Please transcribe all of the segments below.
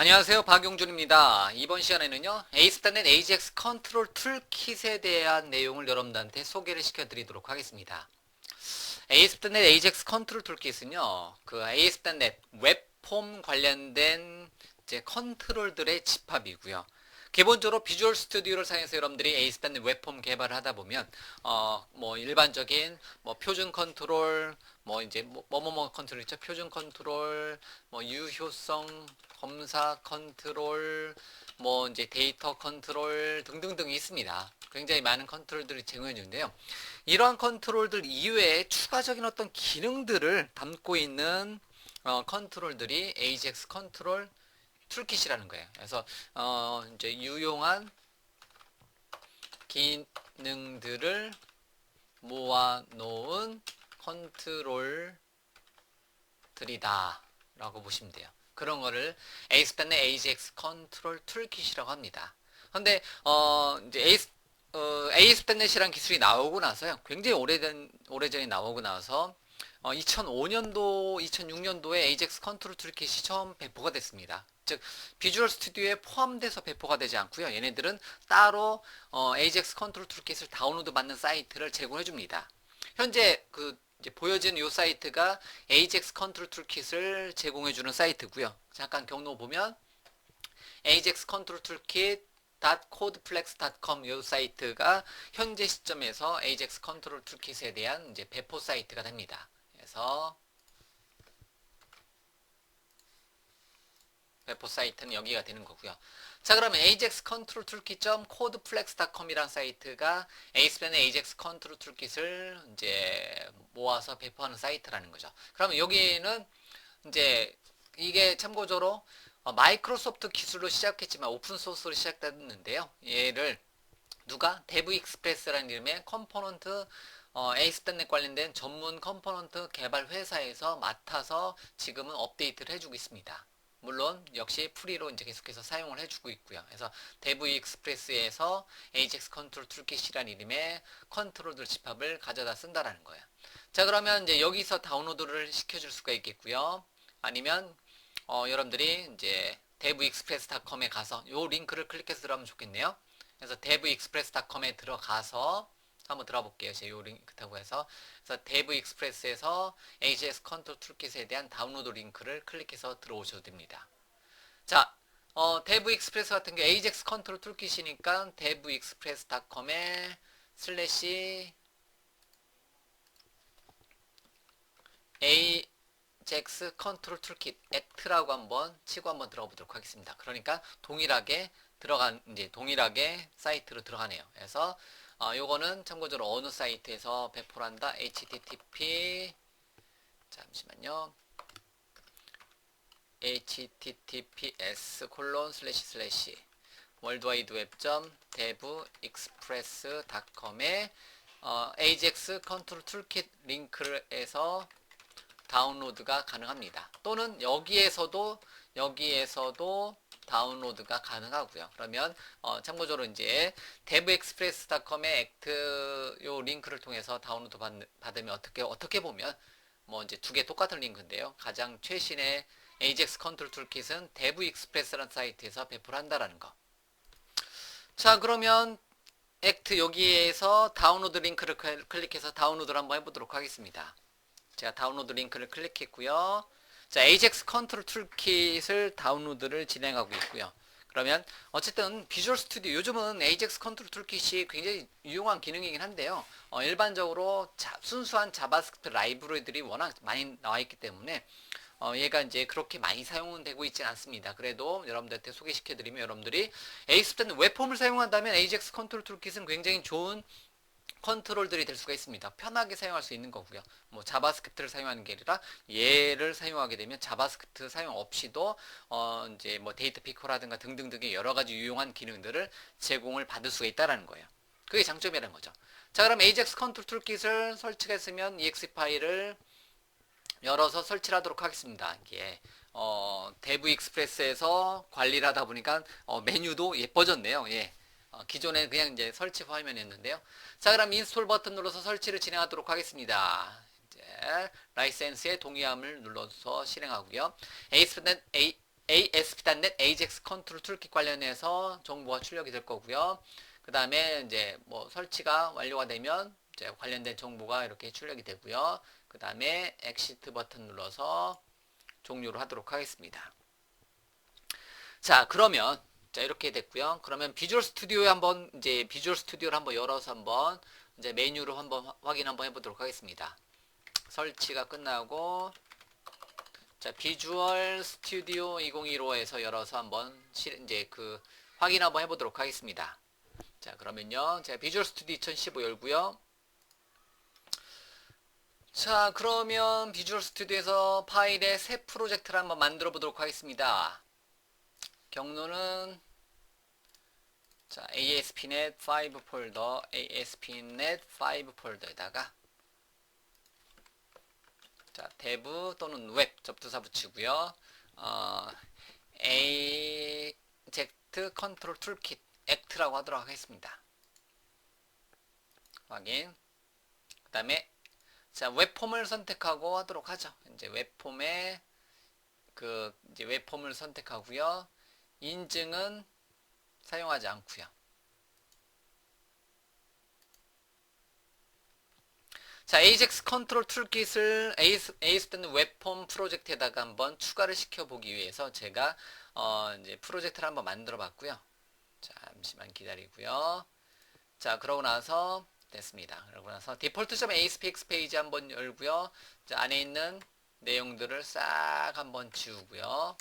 안녕하세요. 박용준입니다. 이번 시간에는요, ASP.NET AJAX 컨트롤 툴킷에 대한 내용을 여러분들한테 소개를 시켜드리도록 하겠습니다. ASP.NET AJAX 컨트롤 툴킷은요, 그 ASP.NET 웹폼 관련된 이제 컨트롤들의 집합이고요. 기본적으로 비주얼 스튜디오를 사용해서 여러분들이 ASP.NET 웹폼 개발을 하다 보면 뭐 일반적인 뭐 표준 컨트롤, 뭐 이제 뭐뭐뭐 컨트롤 있죠. 표준 컨트롤, 뭐 유효성 검사 컨트롤, 뭐 이제 데이터 컨트롤 등등등이 있습니다. 굉장히 많은 컨트롤들이 제공해 주는데요. 이러한 컨트롤들 이외에 추가적인 어떤 기능들을 담고 있는 컨트롤들이 AJAX 컨트롤 툴킷이라는 거예요. 그래서 이제 유용한 기능들을 모아놓은 컨트롤들이다 라고 보시면 돼요. 그런 거를 ASP.NET AJAX 컨트롤 툴킷이라고 합니다. 근데 이제 ASP.NET이라는 기술이 나오고 나서요. 굉장히 오래전에 나오고 나서 2005년도, 2006년도에 AJAX 컨트롤 툴킷이 처음 배포가 됐습니다. 즉 비주얼 스튜디오에 포함돼서 배포가 되지 않고요. 얘네들은 따로 AJAX 컨트롤 툴킷을 다운로드 받는 사이트를 제공해 줍니다. 현재 그 이제 보여지는 이 사이트가 AJAX 컨트롤 툴킷을 제공해 주는 사이트고요. 잠깐 경로 보면 AJAX 컨트롤 툴킷 .codeflex.com 이 사이트가 현재 시점에서 AJAX 컨트롤 툴킷에 대한 이제 배포 사이트가 됩니다. 그래서 배포 사이트는 여기가 되는 거고요. 자, 그러면 AJAX 컨트롤 툴킷.codeflex.com이라는 사이트가 ASP.NET AJAX 컨트롤 툴킷을 이제 모아서 배포하는 사이트라는 거죠. 그러면 여기는 이제 이게 참고적으로 마이크로소프트 기술로 시작했지만 오픈 소스로 시작됐는데요. 얘를 누가 데브 익스프레스라는 이름의 컴포넌트 ASP.NET 관련된 전문 컴포넌트 개발 회사에서 맡아서 지금은 업데이트를 해주고 있습니다. 물론 역시 프리로 이제 계속해서 사용을 해주고 있고요. 그래서 데브 익스프레스에서 AJAX 컨트롤 툴킷이라는 이름의 컨트롤들 집합을 가져다 쓴다라는 거예요. 자, 그러면 이제 여기서 다운로드를 시켜줄 수가 있겠고요. 아니면 여러분들이 이제 devexpress.com에 가서 요 링크를 클릭해서 들어가면 좋겠네요. 그래서 devexpress.com에 들어가서 한번 들어볼게요. 제 요 링크라고 해서 그래서 devexpress에서 AJAX 컨트롤 툴킷에 대한 다운로드 링크를 클릭해서 들어오셔도 됩니다. 자, devexpress 같은 게 AJAX 컨트롤 툴킷이니까 devexpress.com에 슬래시 AJAX 컨트롤 툴킷 액트라고 한번 치고 한번 들어가 보도록 하겠습니다. 그러니까 동일하게 사이트로 들어가네요. 그래서 요거는 참고적으로 어느 사이트에서 배포를 한다. http 잠시만요. https worldwideweb.devexpress.com에 AJAX 컨트롤 툴킷 링크에서 다운로드가 가능합니다. 또는 여기에서도 다운로드가 가능하고요. 그러면 참고적으로 이제 devexpress.com의 액트 요 링크를 통해서 다운로드 받으면 어떻게 보면 뭐 이제 두 개 똑같은 링크인데요. 가장 최신의 AJAX 컨트롤 툴킷은 devexpress라는 사이트에서 배포를 한다라는 거. 자, 그러면 액트 여기에서 다운로드 링크를 클릭해서 다운로드를 한번 해보도록 하겠습니다. 제가 다운로드 링크를 클릭했고요. 자, AJAX 컨트롤 툴킷을 다운로드를 진행하고 있고요. 그러면 어쨌든 비주얼 스튜디오 요즘은 AJAX 컨트롤 툴킷이 굉장히 유용한 기능이긴 한데요. 일반적으로 순수한 자바스크립트 라이브러리들이 워낙 많이 나와 있기 때문에 얘가 이제 그렇게 많이 사용은 되고 있지는 않습니다. 그래도 여러분들한테 소개시켜드리면 여러분들이 ASP.NET 웹폼을 사용한다면 AJAX 컨트롤 툴킷은 굉장히 좋은 컨트롤들이 될 수가 있습니다. 편하게 사용할 수 있는 거고요. 뭐 자바스크립트를 사용하는 게 아니라 얘를 사용하게 되면 자바스크립트 사용 없이도 이제 뭐 데이터 피커라든가 등등등의 여러 가지 유용한 기능들을 제공을 받을 수가 있다라는 거예요. 그게 장점이라는 거죠. 자, 그럼 AJAX 컨트롤 툴킷을 설치했으면 exe 파일을 열어서 설치를 하도록 하겠습니다. 이게 데브 익스프레스에서 관리를 하다 보니까 메뉴도 예뻐졌네요. 예. 기존에 그냥 이제 설치 화면이었는데요. 자, 그럼 인스톨 버튼 눌러서 설치를 진행하도록 하겠습니다. 이제 라이센스에 동의함을 눌러서 실행하고요. ASP.NET ASP.NET AJAX 컨트롤 툴킷 관련해서 정보가 출력이 될 거고요. 그 다음에 이제 뭐 설치가 완료가 되면 이제 관련된 정보가 이렇게 출력이 되고요. 그 다음에 엑시트 버튼 눌러서 종료를 하도록 하겠습니다. 자, 그러면 자 이렇게 됐고요. 그러면 비주얼 스튜디오에 한번 이제 비주얼 스튜디오를 한번 열어서 한번 이제 메뉴로 한번 확인 한번 해보도록 하겠습니다. 설치가 끝나고 자 비주얼 스튜디오 2015에서 열어서 한번 이제 그 확인 한번 해보도록 하겠습니다. 자 그러면요 제가 비주얼 스튜디오 2015 열고요. 자 그러면 비주얼 스튜디오에서 파일의 새 프로젝트를 한번 만들어 보도록 하겠습니다. 경로는 자 ASP.NET 5 폴더 ASP.NET 5 폴더에다가 자 대부 또는 웹 접두사 붙이고요. AJAX 컨트롤 툴킷 액트라고 하도록 하겠습니다. 확인. 그 다음에 자 웹폼을 선택하고 하도록 하죠. 이제 웹폼에 그 이제 웹폼을 선택하고요. 인증은 사용하지 않고요. 자, AJAX 컨트롤 툴킷을 ASP.NET 웹폼 프로젝트에다가 한번 추가를 시켜보기 위해서 제가 이제 프로젝트를 한번 만들어 봤고요. 잠시만 기다리고요. 자, 그러고 나서 됐습니다. 그러고 나서 default.aspx 페이지 한번 열고요. 자, 안에 있는 내용들을 싹 한번 지우고요.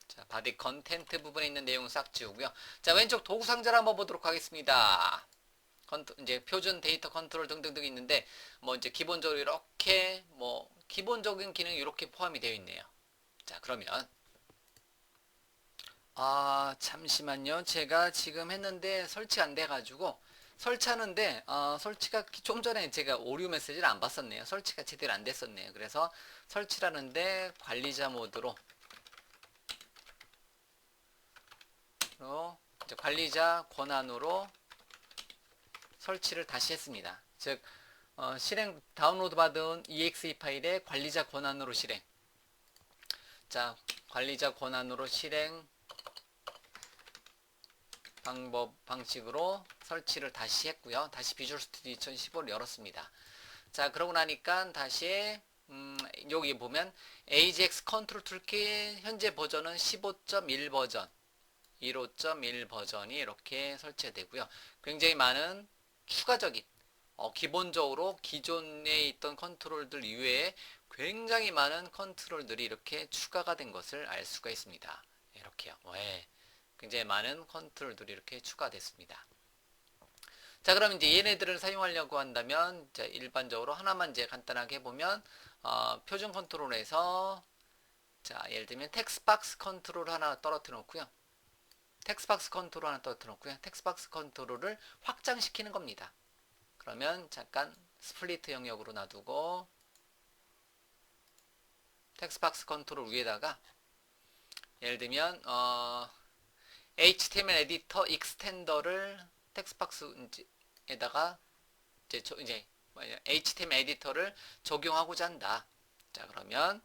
자, 바디 컨텐트 부분에 있는 내용 싹 지우고요. 자, 왼쪽 도구 상자를 한번 보도록 하겠습니다. 이제 표준 데이터 컨트롤 등등등 있는데 뭐 이제 기본적으로 이렇게 뭐 기본적인 기능이 이렇게 포함이 되어 있네요. 자, 그러면 잠시만요. 제가 지금 했는데 설치가 안 돼가지고 설치하는데 설치가 좀 전에 제가 오류 메시지를 안 봤었네요. 설치가 제대로 안 됐었네요. 그래서 설치를 하는데 관리자 모드로 이제 관리자 권한으로 설치를 다시 했습니다. 즉 실행 다운로드 받은 exe 파일의 관리자 권한으로 실행. 자, 관리자 권한으로 실행 방식으로 설치를 다시 했고요. 다시 비주얼 스튜디오 2015를 열었습니다. 자, 그러고 나니까 다시 여기 보면 AJAX 컨트롤 툴킷 현재 버전은 15.1 버전, 15.1 버전이 이렇게 설치되고요. 굉장히 많은 추가적인 기본적으로 기존에 있던 컨트롤들 이외에 굉장히 많은 컨트롤들이 이렇게 추가가 된 것을 알 수가 있습니다. 이렇게요. 네. 굉장히 많은 컨트롤들이 이렇게 추가됐습니다. 자, 그럼 이제 얘네들을 사용하려고 한다면 자, 일반적으로 하나만 이제 간단하게 해보면 표준 컨트롤에서 자, 예를 들면 텍스박스 컨트롤 하나 떨어뜨려 놓고요. 텍스박스 컨트롤 하나 떨어뜨려 놓고요. 텍스박스 컨트롤을 확장시키는 겁니다. 그러면 잠깐 스플리트 영역으로 놔두고 텍스박스 컨트롤 위에다가 예를 들면 HTML 에디터 익스텐더를 텍스박스에다가 이제 HTML 에디터를 적용하고자 한다. 자, 그러면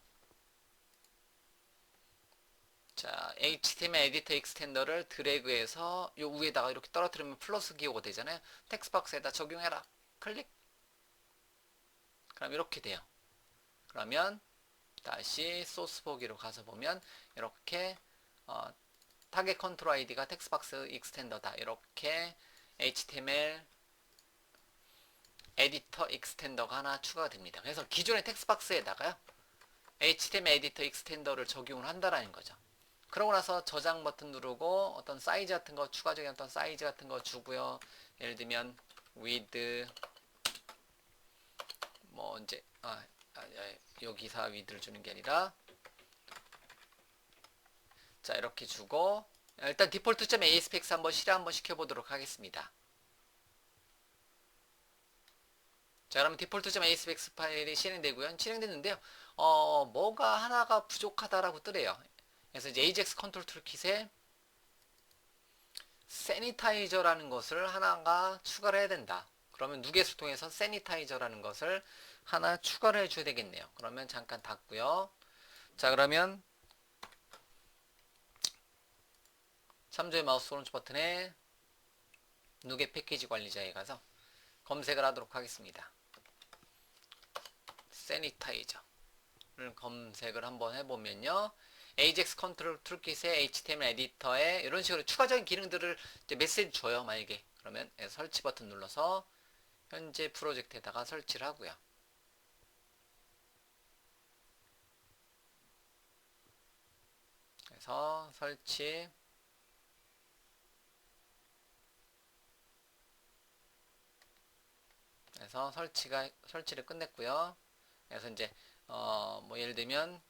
자, HTML 에디터 익스텐더를 드래그해서 요 위에다가 이렇게 떨어뜨리면 플러스 기호가 되잖아요. 텍스박스에다 적용해라. 클릭. 그럼 이렇게 돼요. 그러면 다시 소스 보기로 가서 보면 이렇게 타겟 컨트롤 아이디가 텍스박스 익스텐더다. 이렇게 HTML 에디터 익스텐더가 하나 추가가 됩니다. 그래서 기존의 텍스박스에다가요. HTML 에디터 익스텐더를 적용을 한다라는 거죠. 그러고 나서 저장 버튼 누르고 어떤 사이즈 같은 거 추가적인 어떤 사이즈 같은 거 주고요. 예를 들면 with 뭐 이제 여기서 with를 주는 게 아니라 자 이렇게 주고 일단 default.aspx 한번 실행 한번 시켜보도록 하겠습니다. 자 그러면 default.aspx 파일이 실행되고요. 실행됐는데요. 뭐가 하나가 부족하다라고 뜨래요. 그래서 이제 AJAX 컨트롤 툴킷에 세니타이저라는 것을 하나가 추가를 해야 된다. 그러면 누겟을 통해서 세니타이저라는 것을 하나 추가를 해줘야 되겠네요. 그러면 잠깐 닫고요. 자, 그러면 참조의 마우스 오른쪽 버튼에 누계 패키지 관리자에 가서 검색을 하도록 하겠습니다. 세니타이저를 검색을 한번 해보면요. AJAX 컨트롤 툴킷의 HTML 에디터에 이런 식으로 추가적인 기능들을 이제 메시지 줘요. 만약에 그러면 설치 버튼 눌러서 현재 프로젝트에다가 설치를 하고요. 그래서 설치를 끝냈고요. 그래서 이제 뭐 예를 들면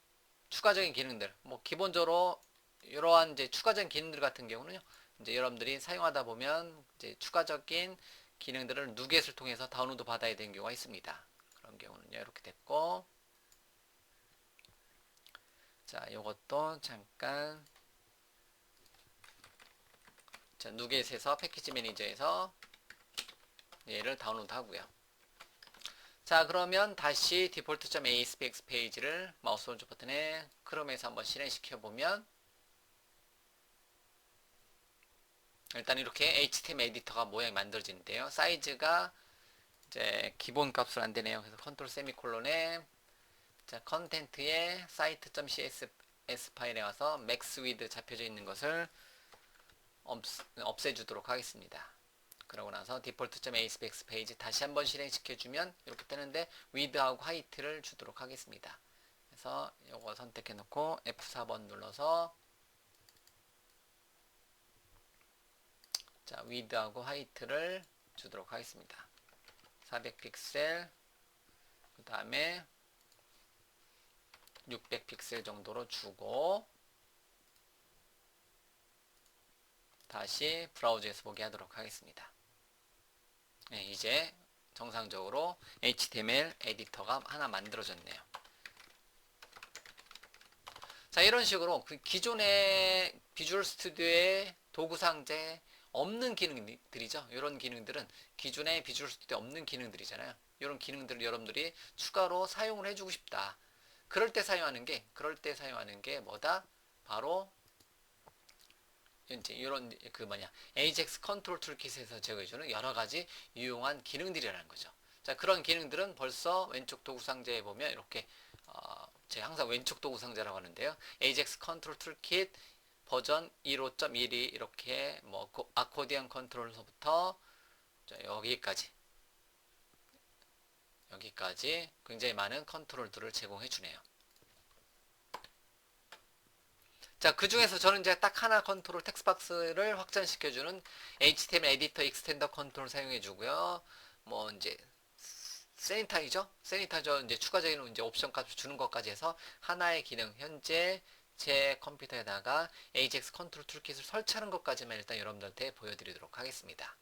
추가적인 기능들, 뭐 기본적으로 이러한 이제 추가적인 기능들 같은 경우는요, 이제 여러분들이 사용하다 보면 이제 추가적인 기능들을 누겟을 통해서 다운로드 받아야 되는 경우가 있습니다. 그런 경우는요, 이렇게 됐고, 자, 요것도 잠깐, 자, 누겟에서 패키지 매니저에서 얘를 다운로드 하고요. 자, 그러면 다시 default.aspx 페이지를 마우스 오른쪽 버튼에 크롬에서 한번 실행시켜 보면 일단 이렇게 HTML 에디터가 모양이 만들어지는데요. 사이즈가 이제 기본 값으로 안 되네요. 그래서 컨트롤 세미콜론에 자, 컨텐트에 site.cs 파일에 와서 max width 잡혀져 있는 것을 없애주도록 하겠습니다. 그러고 나서 default.aspx 페이지 다시 한번 실행시켜주면 이렇게 뜨는데 width하고 height를 주도록 하겠습니다. 그래서 이거 선택해 놓고 F4번 눌러서 자, width하고 height를 주도록 하겠습니다. 400픽셀 그 다음에 600픽셀 정도로 주고 다시 브라우저에서 보게 하도록 하겠습니다. 네, 이제 정상적으로 HTML 에디터가 하나 만들어졌네요. 자, 이런 식으로 그 기존의 비주얼 스튜디오의 도구 상자에 없는 기능들이죠. 이런 기능들은 기존의 비주얼 스튜디오에 없는 기능들이잖아요. 이런 기능들을 여러분들이 추가로 사용을 해주고 싶다. 그럴 때 사용하는 게 뭐다? 바로 이제 이런 그 뭐냐 AJAX 컨트롤 툴킷에서 제공해주는 여러 가지 유용한 기능들이라는 거죠. 자, 그런 기능들은 벌써 왼쪽 도구 상자에 보면 이렇게 제가 항상 왼쪽 도구 상자라고 하는데요. AJAX 컨트롤 툴킷 버전 15.12 이렇게 뭐 아코디언 컨트롤서부터 여기까지 굉장히 많은 컨트롤들을 제공해 주네요. 자, 그 중에서 저는 이제 딱 하나 컨트롤 텍스트박스를 확장시켜주는 HTML 에디터 익스텐더 컨트롤 사용해 주고요. 뭐 이제 세니타이저 이제 추가적인 이제 옵션 값을 주는 것까지 해서 하나의 기능 현재 제 컴퓨터에다가 AJAX 컨트롤 툴킷을 설치하는 것까지만 일단 여러분들한테 보여드리도록 하겠습니다.